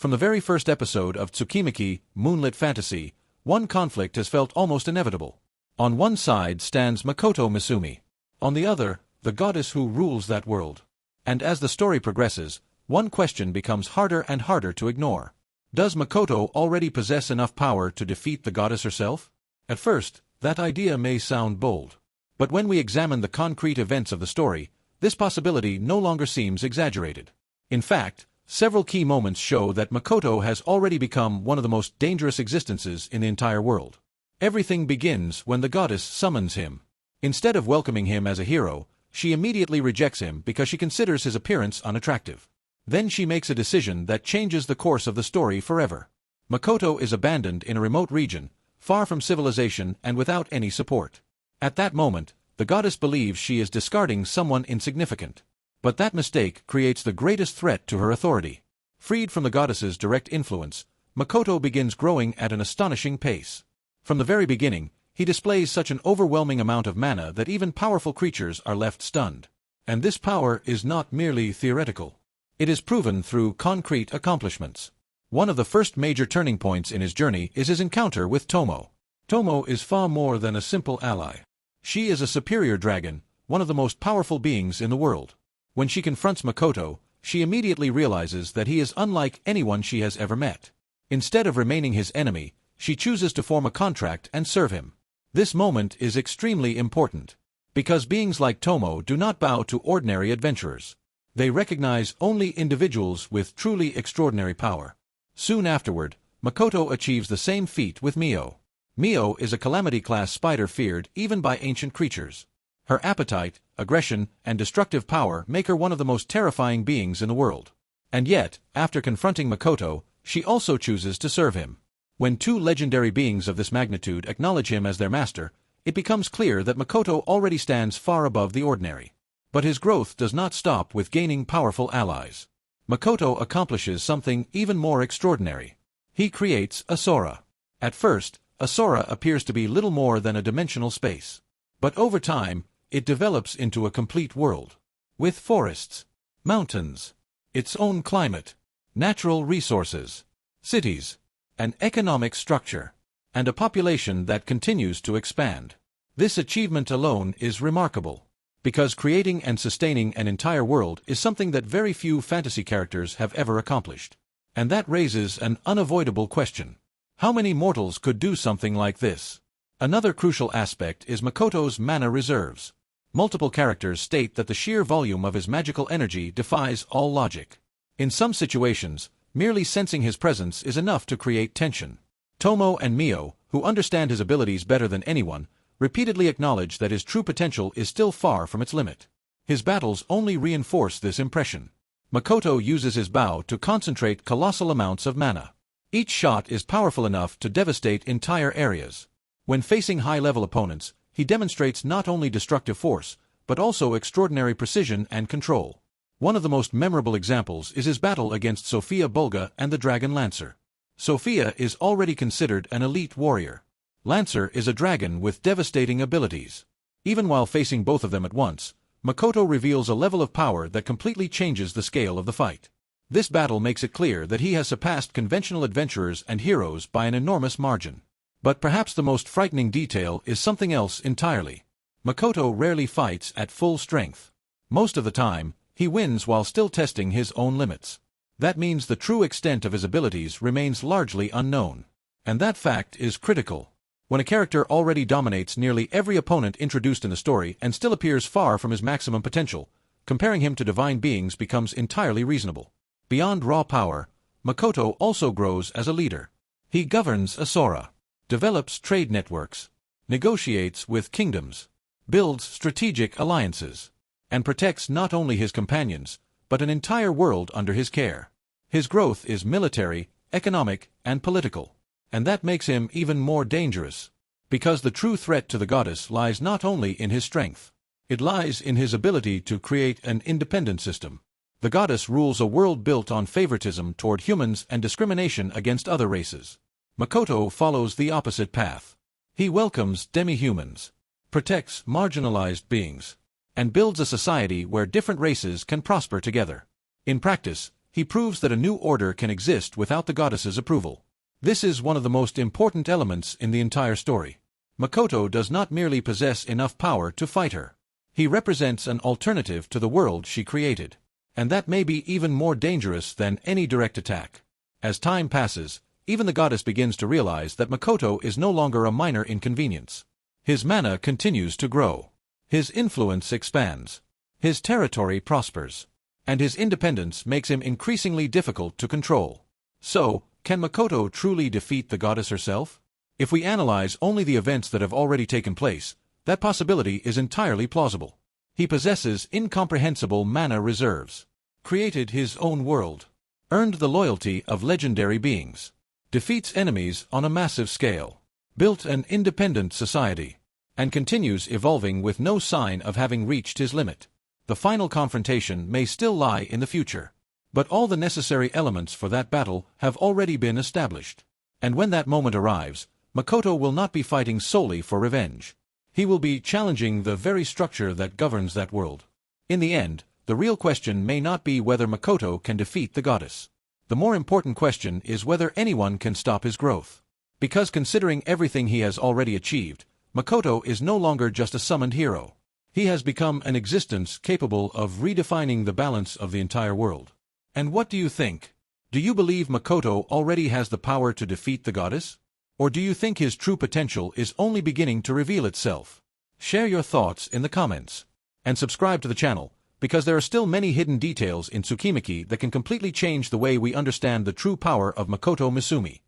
From the very first episode of Tsukimichi, Moonlit Fantasy, one conflict has felt almost inevitable. On one side stands Makoto Misumi. On the other, the goddess who rules that world. And as the story progresses, one question becomes harder and harder to ignore. Does Makoto already possess enough power to defeat the goddess herself? At first, that idea may sound bold. But when we examine the concrete events of the story, this possibility no longer seems exaggerated. In fact, several key moments show that Makoto has already become one of the most dangerous existences in the entire world. Everything begins when the goddess summons him. Instead of welcoming him as a hero, she immediately rejects him because she considers his appearance unattractive. Then she makes a decision that changes the course of the story forever. Makoto is abandoned in a remote region, far from civilization and without any support. At that moment, the goddess believes she is discarding someone insignificant. But that mistake creates the greatest threat to her authority. Freed from the goddess's direct influence, Makoto begins growing at an astonishing pace. From the very beginning, he displays such an overwhelming amount of mana that even powerful creatures are left stunned. And this power is not merely theoretical. It is proven through concrete accomplishments. One of the first major turning points in his journey is his encounter with Tomo. Tomo is far more than a simple ally. She is a superior dragon, one of the most powerful beings in the world. When she confronts Makoto, she immediately realizes that he is unlike anyone she has ever met. Instead of remaining his enemy, she chooses to form a contract and serve him. This moment is extremely important, because beings like Tomo do not bow to ordinary adventurers. They recognize only individuals with truly extraordinary power. Soon afterward, Makoto achieves the same feat with Mio. Mio is a Calamity-class spider feared even by ancient creatures. Her appetite, aggression, and destructive power make her one of the most terrifying beings in the world. And yet, after confronting Makoto, she also chooses to serve him. When two legendary beings of this magnitude acknowledge him as their master, it becomes clear that Makoto already stands far above the ordinary. But his growth does not stop with gaining powerful allies. Makoto accomplishes something even more extraordinary. He creates a Sora. At first, a Sora appears to be little more than a dimensional space. But over time, it develops into a complete world. With forests, mountains, its own climate, natural resources, cities, an economic structure, and a population that continues to expand. This achievement alone is remarkable, because creating and sustaining an entire world is something that very few fantasy characters have ever accomplished. And that raises an unavoidable question. How many mortals could do something like this? Another crucial aspect is Makoto's mana reserves. Multiple characters state that the sheer volume of his magical energy defies all logic. In some situations, merely sensing his presence is enough to create tension. Tomo and Mio, who understand his abilities better than anyone, repeatedly acknowledge that his true potential is still far from its limit. His battles only reinforce this impression. Makoto uses his bow to concentrate colossal amounts of mana. Each shot is powerful enough to devastate entire areas. When facing high-level opponents, he demonstrates not only destructive force, but also extraordinary precision and control. One of the most memorable examples is his battle against Sophia Bulga and the Dragon Lancer. Sophia is already considered an elite warrior. Lancer is a dragon with devastating abilities. Even while facing both of them at once, Makoto reveals a level of power that completely changes the scale of the fight. This battle makes it clear that he has surpassed conventional adventurers and heroes by an enormous margin. But perhaps the most frightening detail is something else entirely. Makoto rarely fights at full strength. Most of the time, he wins while still testing his own limits. That means the true extent of his abilities remains largely unknown. And that fact is critical. When a character already dominates nearly every opponent introduced in the story and still appears far from his maximum potential, comparing him to divine beings becomes entirely reasonable. Beyond raw power, Makoto also grows as a leader. He governs a Sora, develops trade networks, negotiates with kingdoms, builds strategic alliances, and protects not only his companions, but an entire world under his care. His growth is military, economic, and political. And that makes him even more dangerous. Because the true threat to the goddess lies not only in his strength. It lies in his ability to create an independent system. The goddess rules a world built on favoritism toward humans and discrimination against other races. Makoto follows the opposite path. He welcomes demi-humans, protects marginalized beings, and builds a society where different races can prosper together. In practice, He proves that a new order can exist without the goddess's approval. This is one of the most important elements in the entire story. Makoto does not merely possess enough power to fight her. He represents an alternative to the world she created. And that may be even more dangerous than any direct attack. As time passes, even the goddess begins to realize that Makoto is no longer a minor inconvenience. His mana continues to grow. His influence expands. His territory prospers. And his independence makes him increasingly difficult to control. So, can Makoto truly defeat the goddess herself? If we analyze only the events that have already taken place, that possibility is entirely plausible. He possesses incomprehensible mana reserves, created his own world, earned the loyalty of legendary beings, defeats enemies on a massive scale, built an independent society, and continues evolving with no sign of having reached his limit. The final confrontation may still lie in the future, but all the necessary elements for that battle have already been established. And when that moment arrives, Makoto will not be fighting solely for revenge. He will be challenging the very structure that governs that world. In the end, the real question may not be whether Makoto can defeat the goddess. The more important question is whether anyone can stop his growth. Because considering everything he has already achieved, Makoto is no longer just a summoned hero. He has become an existence capable of redefining the balance of the entire world. And what do you think? Do you believe Makoto already has the power to defeat the goddess? Or do you think his true potential is only beginning to reveal itself? Share your thoughts in the comments. And subscribe to the channel, because there are still many hidden details in Tsukimichi that can completely change the way we understand the true power of Makoto Misumi.